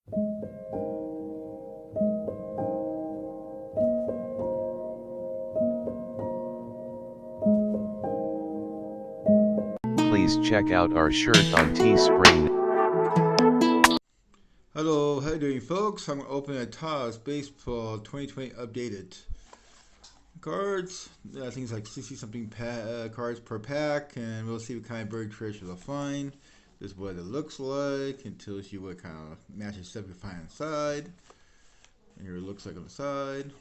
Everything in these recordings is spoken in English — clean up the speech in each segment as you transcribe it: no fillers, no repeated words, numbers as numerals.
Please check out our shirt on Teespring. Hello, how you doing, folks? I'm going to open a Topps Baseball 2020 updated cards. I think it's like 60 something cards per pack, and we'll see what kind of bird treasures we'll find. This is what it looks like, and tells you what kind of matches stuff you find inside. And here it looks like on the side,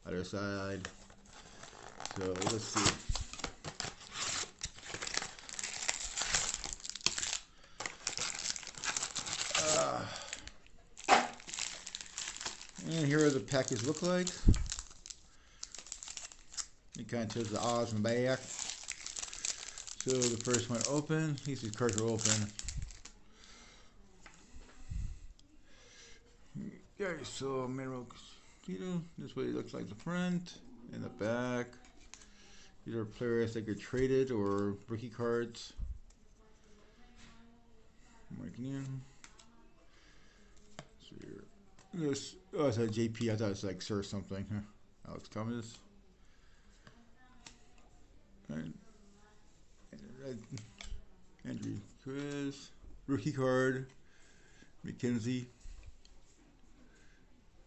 other side. So let's see. And here are the packages look like. It kind of shows the odds in the back. So the first one open. These cards are open. Okay, so Mineral Casino. This is what it looks like the front and the back. These are players that get traded or rookie cards. Marking in. So here. This, oh, it's a JP. I thought it was like Sir something. Huh? Alex Thomas. And Andrew Chris. Rookie card. McKenzie.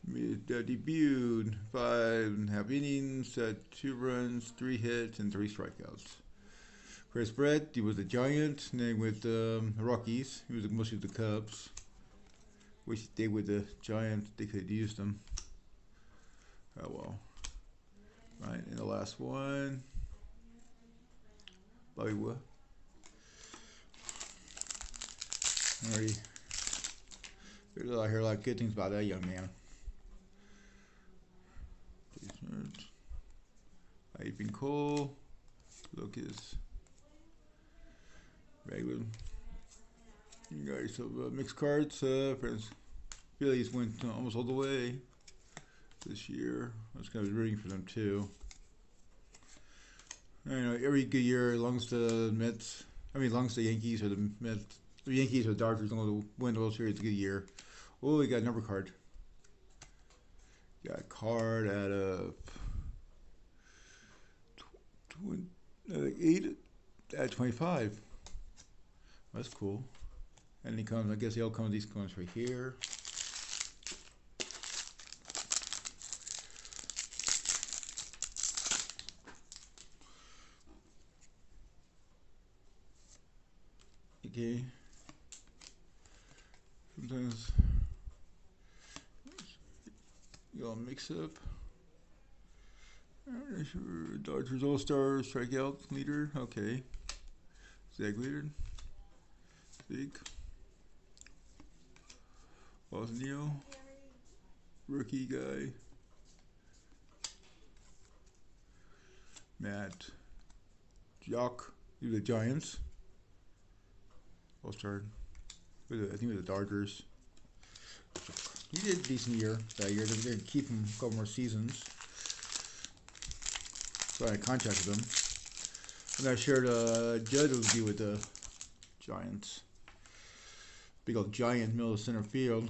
Debuted 5.5 innings, 2 runs, 3 hits, and 3 strikeouts. Chris Brett, he was a Giant, and then with the Rockies, he was mostly with the Cubs. Wish he stayed with the Giants, they could have used him. Oh well. Right, and the last one, Bobby Wood. Alrighty. I hear a lot of good things about that young man. Ivan Cole, Lucas, regular. You guys have mixed cards. Friends, Phillies went almost all the way this year. I was kind of rooting for them too. You know, every good year, as long as the Mets, as long as the Yankees or the Mets, the Yankees or the Dodgers don't win the World Series, it's a good year. Oh, we got a number card. Got a card out of 8 at 25. That's cool. And he comes, I guess they'll come, these comes right here. Okay. Sometimes you'll mix up. Sure. Dodgers All-Star strikeout leader. Okay. Zach leader. Zeke. Bosnio. Rookie guy. Matt. Jock. He was the Giants. All-Star. I think it was the Dodgers. He did a decent year that year. They're going to keep him a couple more seasons. So I contacted him. And I shared Judd would be with the Giants. Big old giant middle of center field.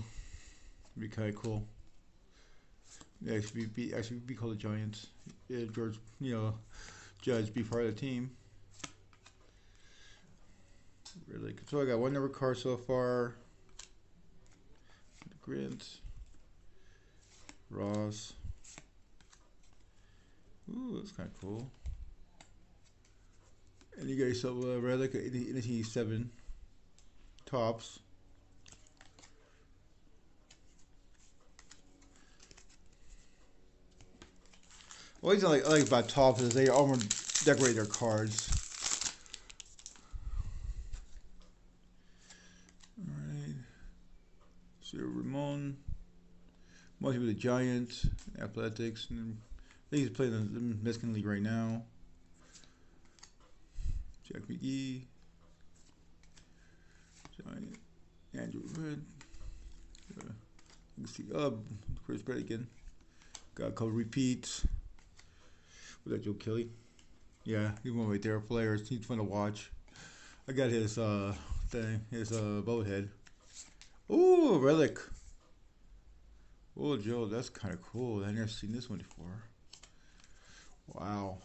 It'd be kind of cool. Yeah, actually be called the Giants. Yeah, George, Judge be part of the team. Relic. So I got one number card so far. Grant. Ross. Ooh, that's kind of cool. And you guys have Relic 87 Tops. One thing I like about Tops is they almost decorate their cards. Alright. So Ramon. Mostly with the Giants, Athletics, and I think he's playing in the Mexican League right now. Jack McGee. Giant. Andrew Red. You can see Chris Brett again. Got a couple repeats. Was that Joe Kelly? Yeah, he's one right there. Players, he's fun to watch. I got his thing, his bobblehead. Ooh, Relic. Oh, Joe, that's kind of cool. I've never seen this one before. Wow.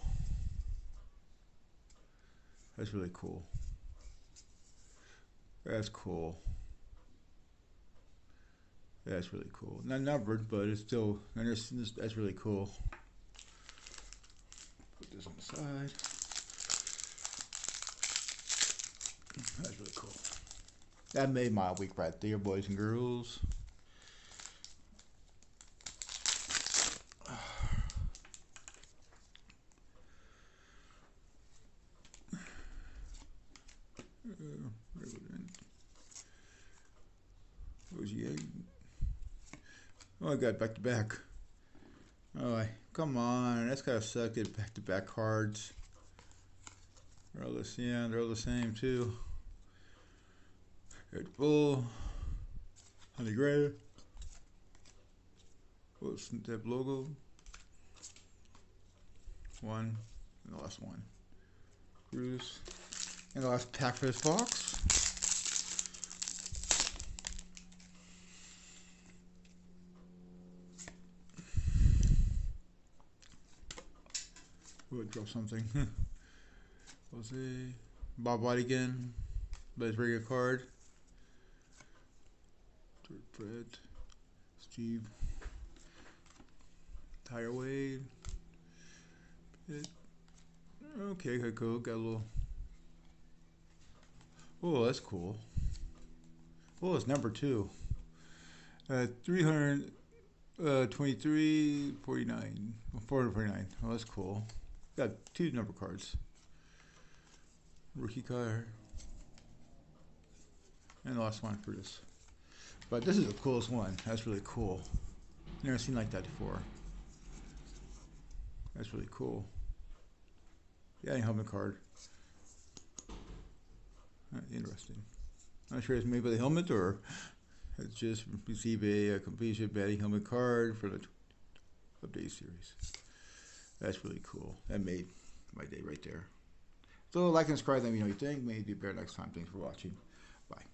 That's really cool. That's cool. That's really cool. Not numbered, but it's still, I've never seen this. That's really cool. Put this on the side. That's really cool. That made my week right there, boys and girls. Oh, I got back to back. Oh, come on. That's gotta suck. It back to back cards. They're all they're all the same too. Red Bull, Honey Gray. What's that logo? One, and the last one. Cruise. And the last pack for this box. Ooh, I dropped something. Jose. Bob White again. But it's a regular card. Fred. Steve. Tire Wade. Okay, cool. Got a little. Oh, that's cool. Oh, it's number 2. 323, 49. 449. Oh, that's cool. Got 2 number cards. Rookie card. And the last one for this. But this is the coolest one. That's really cool. Never seen like that before. That's really cool. Yeah, helmet card. Interesting. Not sure it's made by the helmet or it's just receive a completion batting helmet card for the update series. That's really cool. That made my day right there. So like and subscribe, let me know what you think. Maybe better next time. Thanks for watching. Bye.